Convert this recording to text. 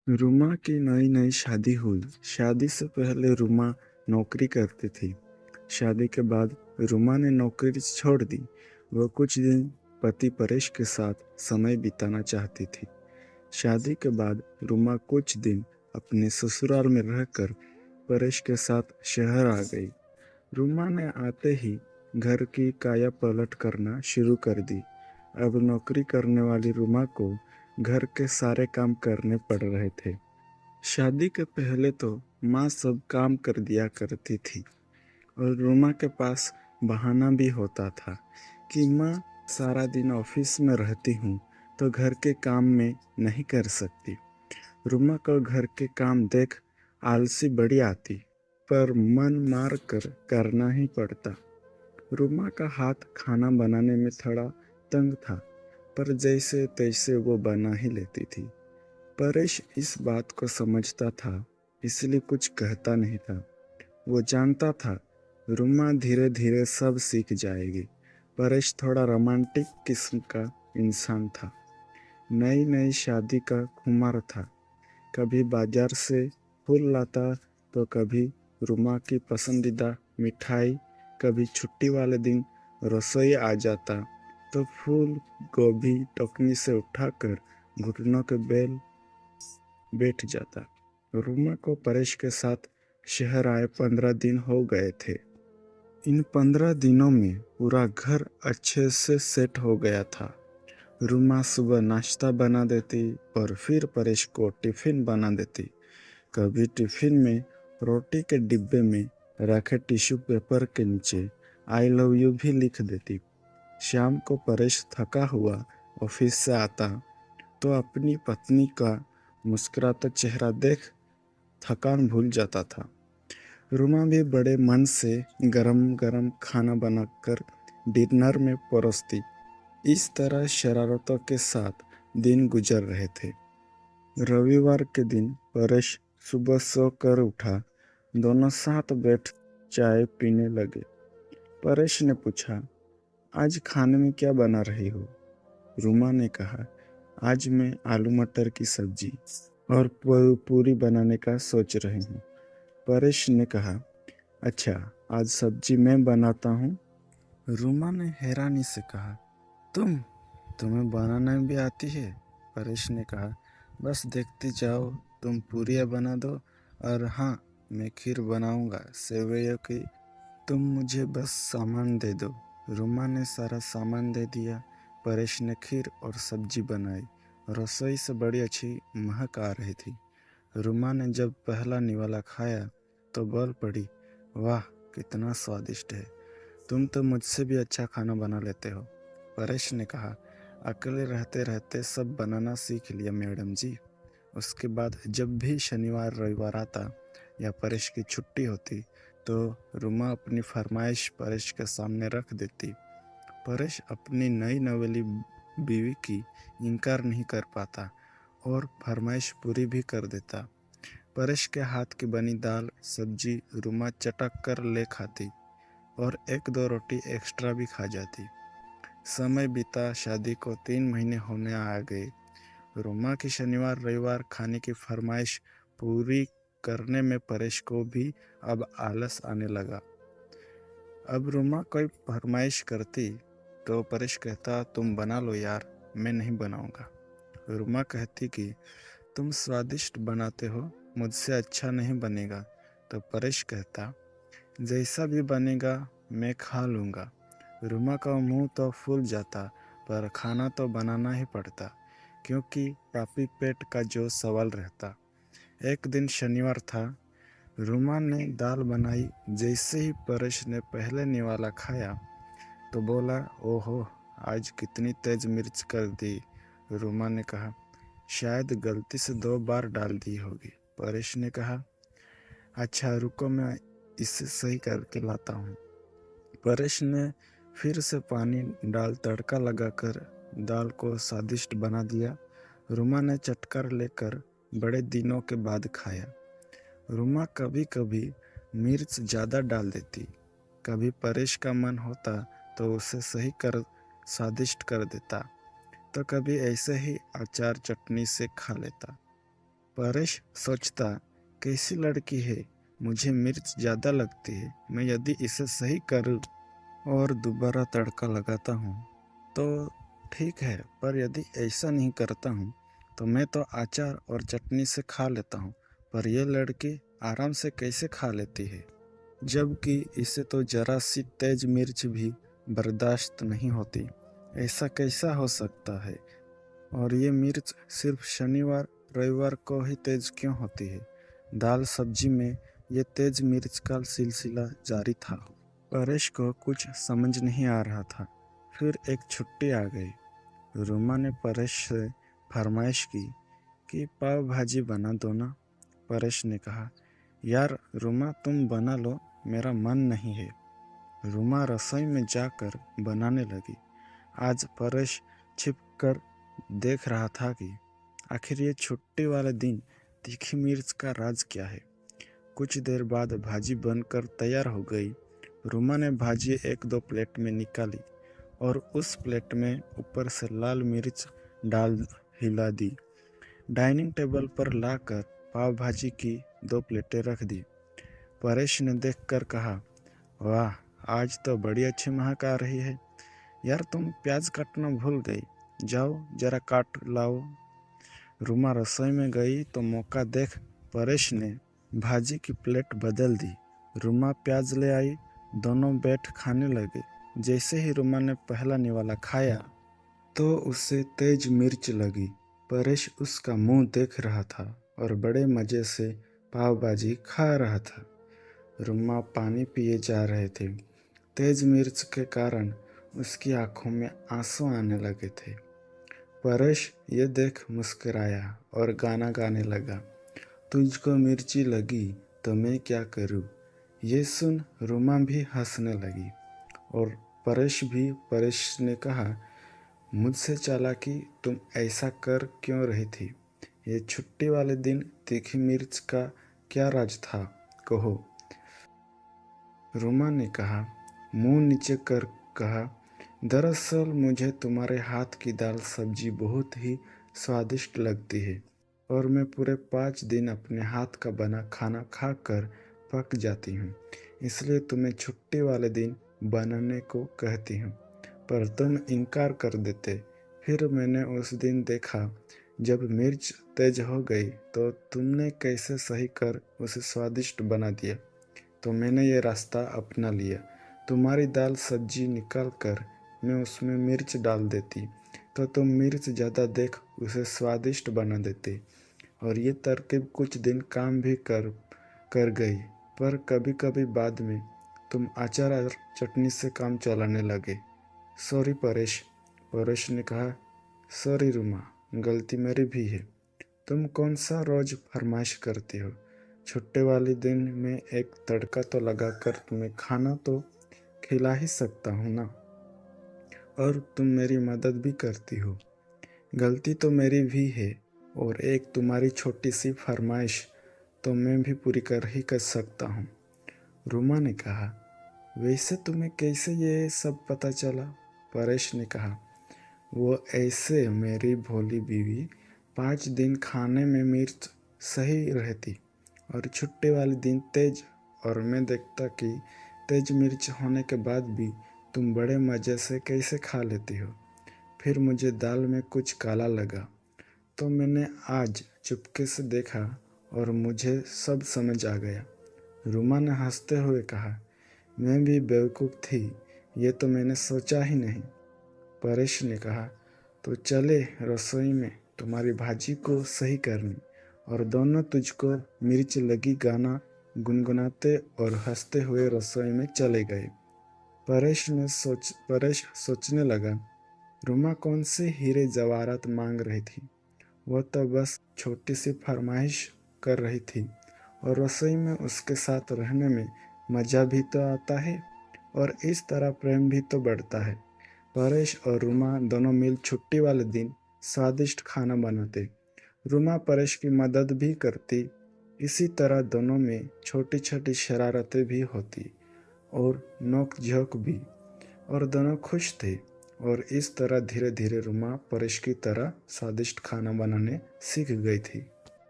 रुमा की नई नई शादी हुई। शादी से पहले रुमा नौकरी करती थी। शादी के बाद रुमा ने नौकरी छोड़ दी। वह कुछ दिन पति परेश के साथ समय बिताना चाहती थी। शादी के बाद रुमा कुछ दिन अपने ससुराल में रहकर परेश के साथ शहर आ गई। रुमा ने आते ही घर की काया पलट करना शुरू कर दी। अब नौकरी करने वाली रुमा को घर के सारे काम करने पड़ रहे थे। शादी के पहले तो माँ सब काम कर दिया करती थी और रोमा के पास बहाना भी होता था कि माँ सारा दिन ऑफिस में रहती हूँ तो घर के काम में नहीं कर सकती। रोमा को घर के काम देख आलसी बड़ी आती, पर मन मार कर करना ही पड़ता। रोमा का हाथ खाना बनाने में थोड़ा तंग था, पर जैसे तैसे वो बना ही लेती थी। परेश इस बात को समझता था, इसलिए कुछ कहता नहीं था। वो जानता था रुमा धीरे धीरे सब सीख जाएगी। परेश थोड़ा रोमांटिक किस्म का इंसान था। नई नई शादी का खुमार था। कभी बाजार से फूल लाता तो कभी रुमा की पसंदीदा मिठाई, कभी छुट्टी वाले दिन रसोई आ जाता तो फूल गोभी टोकनी से उठाकर घुटनों के बेल बैठ जाता। रुमा को परेश के साथ शहर आए 15 दिन हो गए थे। इन 15 दिनों में पूरा घर अच्छे से सेट हो गया था। रुमा सुबह नाश्ता बना देती और फिर परेश को टिफिन बना देती। कभी टिफिन में रोटी के डिब्बे में रखे टिश्यू पेपर के नीचे आई लव यू भी लिख देती। शाम को परेश थका हुआ ऑफिस से आता तो अपनी पत्नी का मुस्कुराता चेहरा देख थकान भूल जाता था। रुमा भी बड़े मन से गरम गरम खाना बनाकर डिनर में परोसती। इस तरह शरारतों के साथ दिन गुजर रहे थे। रविवार के दिन परेश सुबह सो कर उठा। दोनों साथ बैठ चाय पीने लगे। परेश ने पूछा, आज खाने में क्या बना रही हो? रुमा ने कहा, आज मैं आलू मटर की सब्जी और पूरी बनाने का सोच रही हूँ। परेश ने कहा, अच्छा, आज सब्जी मैं बनाता हूँ। रुमा ने हैरानी से कहा, तुम्हें बनाना भी आती है? परेश ने कहा, बस देखती जाओ, तुम पूरियाँ बना दो और हाँ, मैं खीर बनाऊंगा सेवइयों की। तुम मुझे बस सामान दे दो। रुमा ने सारा सामान दे दिया। परेश ने खीर और सब्जी बनाई। रसोई से बड़ी अच्छी महक आ रही थी। रुमा ने जब पहला निवाला खाया तो बोल पड़ी, वाह, कितना स्वादिष्ट है। तुम तो मुझसे भी अच्छा खाना बना लेते हो। परेश ने कहा, अकेले रहते रहते सब बनाना सीख लिया मैडम जी। उसके बाद जब भी शनिवार रविवार आता या परेश की छुट्टी होती तो रुमा अपनी फरमाइश परेश के सामने रख देती। परेश अपनी नई नवेली बीवी की इनकार नहीं कर पाता और फरमाइश पूरी भी कर देता। परेश के हाथ की बनी दाल सब्जी रुमा चटक कर ले खाती और एक दो रोटी एक्स्ट्रा भी खा जाती। समय बीता, शादी को 3 महीने होने आ गए। रुमा की शनिवार रविवार खाने की फरमाइश पूरी करने में परेश को भी अब आलस आने लगा। अब रुमा कोई फरमाइश करती तो परेश कहता, तुम बना लो यार, मैं नहीं बनाऊंगा। रुमा कहती कि तुम स्वादिष्ट बनाते हो, मुझसे अच्छा नहीं बनेगा। तो परेश कहता, जैसा भी बनेगा मैं खा लूँगा। रुमा का मुंह तो फूल जाता, पर खाना तो बनाना ही पड़ता, क्योंकि पापी पेट का जो सवाल रहता। एक दिन शनिवार था। रुमा ने दाल बनाई। जैसे ही परेश ने पहले निवाला खाया तो बोला, ओहो, आज कितनी तेज मिर्च कर दी। रुमा ने कहा, शायद गलती से 2 बार डाल दी होगी। परेश ने कहा, अच्छा रुको, मैं इसे सही करके लाता हूँ। परेश ने फिर से पानी डाल तड़का लगाकर दाल को स्वादिष्ट बना दिया। रुमा ने चटकार लेकर बड़े दिनों के बाद खाया। रुमा कभी कभी मिर्च ज़्यादा डाल देती। कभी परेश का मन होता तो उसे सही कर स्वादिष्ट कर देता, तो कभी ऐसे ही अचार चटनी से खा लेता। परेश सोचता, कैसी लड़की है, मुझे मिर्च ज़्यादा लगती है। मैं यदि इसे सही करूँ और दोबारा तड़का लगाता हूँ तो ठीक है, पर यदि ऐसा नहीं करता हूँ तो मैं तो अचार और चटनी से खा लेता हूँ, पर यह लड़की आराम से कैसे खा लेती है, जबकि इसे तो जरा सी तेज मिर्च भी बर्दाश्त नहीं होती। ऐसा कैसा हो सकता है? और ये मिर्च सिर्फ शनिवार रविवार को ही तेज क्यों होती है? दाल सब्जी में ये तेज मिर्च का सिलसिला जारी था। परेश को कुछ समझ नहीं आ रहा था। फिर एक छुट्टी आ गई। रुमा ने परेश से फरमाइश की कि पाव भाजी बना दो ना। परेश ने कहा, यार रुमा तुम बना लो, मेरा मन नहीं है। रुमा रसोई में जाकर बनाने लगी। आज परेश छिपकर देख रहा था कि आखिर ये छुट्टी वाले दिन तीखी मिर्च का राज क्या है। कुछ देर बाद भाजी बनकर तैयार हो गई। रुमा ने भाजी एक दो प्लेट में निकाली और उस प्लेट में ऊपर से लाल मिर्च डाल हिला दी। डाइनिंग टेबल पर लाकर पाव भाजी की 2 प्लेटें रख दी। परेश ने देखकर कहा, वाह, आज तो बड़ी अच्छी महक आ रही है। यार तुम प्याज काटना भूल गई, जाओ जरा काट लाओ। रुमा रसोई में गई तो मौका देख परेश ने भाजी की प्लेट बदल दी। रुमा प्याज ले आई, दोनों बैठ खाने लगे। जैसे ही रुमा ने पहला निवाला खाया तो उसे तेज मिर्च लगी। परेश उसका मुंह देख रहा था और बड़े मज़े से पाव भाजी खा रहा था। रुमा पानी पिए जा रहे थे। तेज मिर्च के कारण उसकी आंखों में आंसू आने लगे थे। परेश ये देख मुस्कुराया और गाना गाने लगा, तुझको मिर्ची लगी तो मैं क्या करूँ। ये सुन रुमा भी हंसने लगी और परेश ने कहा, मुझसे चालाकी, तुम ऐसा कर क्यों रही थी? ये छुट्टी वाले दिन तीखी मिर्च का क्या राज था, कहो। रुमा ने कहा, मुंह नीचे कर कहा, दरअसल मुझे तुम्हारे हाथ की दाल सब्जी बहुत ही स्वादिष्ट लगती है और मैं पूरे 5 दिन अपने हाथ का बना खाना खाकर पक जाती हूँ, इसलिए तुम्हें छुट्टी वाले दिन बनाने को कहती हूँ, पर तुम इनकार कर देते। फिर मैंने उस दिन देखा जब मिर्च तेज हो गई तो तुमने कैसे सही कर उसे स्वादिष्ट बना दिया, तो मैंने ये रास्ता अपना लिया। तुम्हारी दाल सब्जी निकाल कर मैं उसमें मिर्च डाल देती तो तुम मिर्च ज़्यादा देख उसे स्वादिष्ट बना देते, और ये तरकीब कुछ दिन काम भी कर गई, पर कभी कभी बाद में तुम अचार और चटनी से काम चलाने लगे। सॉरी परेश। परेश ने कहा, सॉरी रुमा, गलती मेरी भी है। तुम कौन सा रोज फरमाइश करती हो? छुट्टे वाले दिन में एक तड़का तो लगाकर तुम्हें खाना तो खिला ही सकता हूँ ना, और तुम मेरी मदद भी करती हो। गलती तो मेरी भी है, और एक तुम्हारी छोटी सी फरमाइश तो मैं भी पूरी कर सकता हूँ। रुमा ने कहा, वैसे तुम्हें कैसे ये सब पता चला? परेश ने कहा, वो ऐसे मेरी भोली बीवी 5 दिन खाने में मिर्च सही रहती और छुट्टी वाले दिन तेज, और मैं देखता कि तेज मिर्च होने के बाद भी तुम बड़े मज़े से कैसे खा लेती हो। फिर मुझे दाल में कुछ काला लगा तो मैंने आज चुपके से देखा और मुझे सब समझ आ गया। रुमा ने हंसते हुए कहा, मैं भी बेवकूफ़ थी, ये तो मैंने सोचा ही नहीं। परेश ने कहा, तो चले रसोई में तुम्हारी भाजी को सही करने। और दोनों तुझको मिर्च लगी गाना गुनगुनाते और हंसते हुए रसोई में चले गए। परेश सोचने लगा, रुमा कौन से हीरे जवाहरात मांग रही थी। वह तो बस छोटी सी फरमाइश कर रही थी, और रसोई में उसके साथ रहने में मज़ा भी तो आता है और इस तरह प्रेम भी तो बढ़ता है। परेश और रुमा दोनों मिल छुट्टी वाले दिन स्वादिष्ट खाना बनाते। रुमा परेश की मदद भी करती। इसी तरह दोनों में छोटी छोटी शरारतें भी होती और नोक झोंक भी, और दोनों खुश थे। और इस तरह धीरे धीरे रुमा परेश की तरह स्वादिष्ट खाना बनाने सीख गई थी।